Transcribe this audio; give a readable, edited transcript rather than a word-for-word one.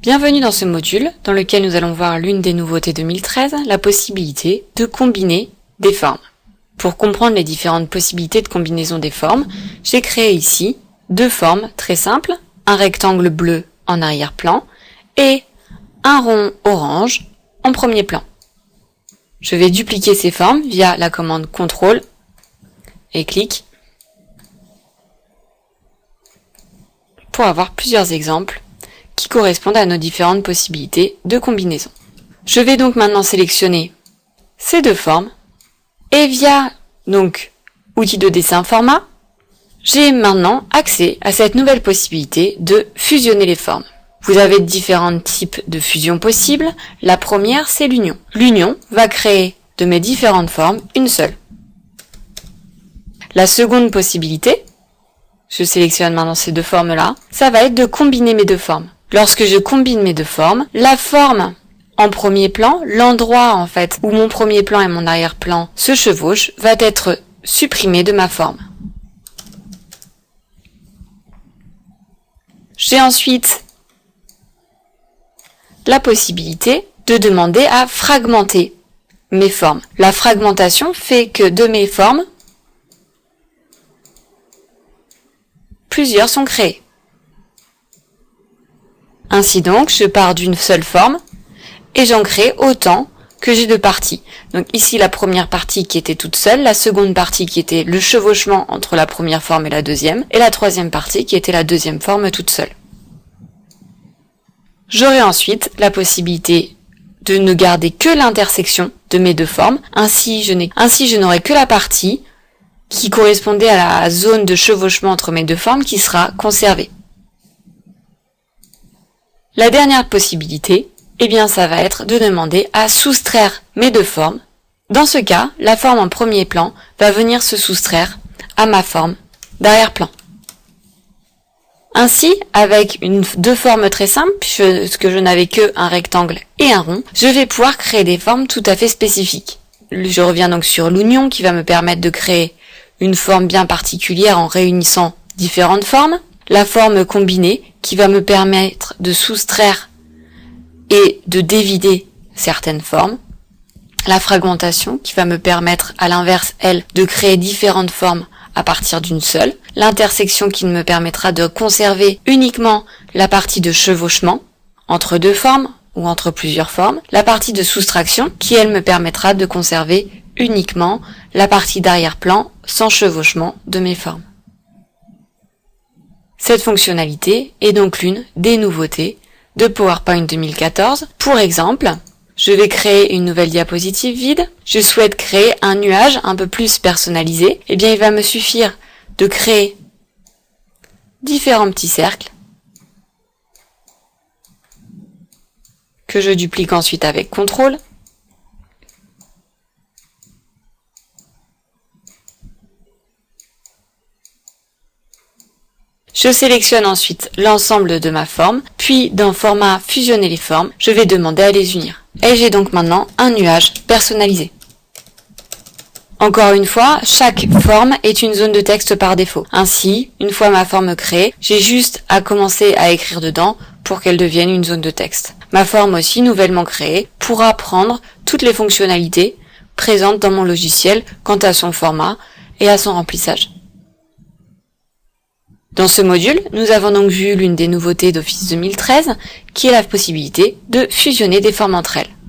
Bienvenue dans ce module dans lequel nous allons voir l'une des nouveautés 2013, la possibilité de combiner des formes. Pour comprendre les différentes possibilités de combinaison des formes, j'ai créé ici deux formes très simples, un rectangle bleu en arrière-plan et un rond orange en premier plan. Je vais dupliquer ces formes via la commande CTRL et clic pour avoir plusieurs exemples qui correspondent à nos différentes possibilités de combinaison. Je vais donc maintenant sélectionner ces deux formes et via donc outil de dessin format, j'ai maintenant accès à cette nouvelle possibilité de fusionner les formes. Vous avez différents types de fusion possibles. La première, c'est l'union. L'union va créer de mes différentes formes une seule. La seconde possibilité, je sélectionne maintenant ces deux formes-là, ça va être de combiner mes deux formes. Lorsque je combine mes deux formes, la forme en premier plan, l'endroit en fait où mon premier plan et mon arrière-plan se chevauchent, va être supprimé de ma forme. J'ai ensuite la possibilité de demander à fragmenter mes formes. La fragmentation fait que de mes formes, plusieurs sont créés. Ainsi donc, je pars d'une seule forme et j'en crée autant que j'ai de parties. Donc ici, la première partie qui était toute seule, la seconde partie qui était le chevauchement entre la première forme et la deuxième, et la troisième partie qui était la deuxième forme toute seule. J'aurai ensuite la possibilité de ne garder que l'intersection de mes deux formes. Ainsi, je n'aurai que la partie qui correspondait à la zone de chevauchement entre mes deux formes qui sera conservée. La dernière possibilité, eh bien, ça va être de demander à soustraire mes deux formes. Dans ce cas, la forme en premier plan va venir se soustraire à ma forme d'arrière-plan. Ainsi, avec deux formes très simples, puisque je n'avais que un rectangle et un rond, je vais pouvoir créer des formes tout à fait spécifiques. Je reviens donc sur l'union qui va me permettre de créer une forme bien particulière en réunissant différentes formes. La forme combinée qui va me permettre de soustraire et de dévider certaines formes. La fragmentation qui va me permettre à l'inverse, elle, de créer différentes formes à partir d'une seule. L'intersection qui me permettra de conserver uniquement la partie de chevauchement entre deux formes ou entre plusieurs formes. La partie de soustraction qui, elle, me permettra de conserver uniquement la partie d'arrière-plan sans chevauchement de mes formes. Cette fonctionnalité est donc l'une des nouveautés de PowerPoint 2014. Pour exemple, je vais créer une nouvelle diapositive vide. Je souhaite créer un nuage un peu plus personnalisé. Eh bien, il va me suffire de créer différents petits cercles que je duplique ensuite avec CTRL. Je sélectionne ensuite l'ensemble de ma forme, puis dans format fusionner les formes, je vais demander à les unir. Et j'ai donc maintenant un nuage personnalisé. Encore une fois, chaque forme est une zone de texte par défaut. Ainsi, une fois ma forme créée, j'ai juste à commencer à écrire dedans pour qu'elle devienne une zone de texte. Ma forme aussi, nouvellement créée, pourra prendre toutes les fonctionnalités présentes dans mon logiciel quant à son format et à son remplissage. Dans ce module, nous avons donc vu l'une des nouveautés d'Office 2013, qui est la possibilité de fusionner des formes entre elles.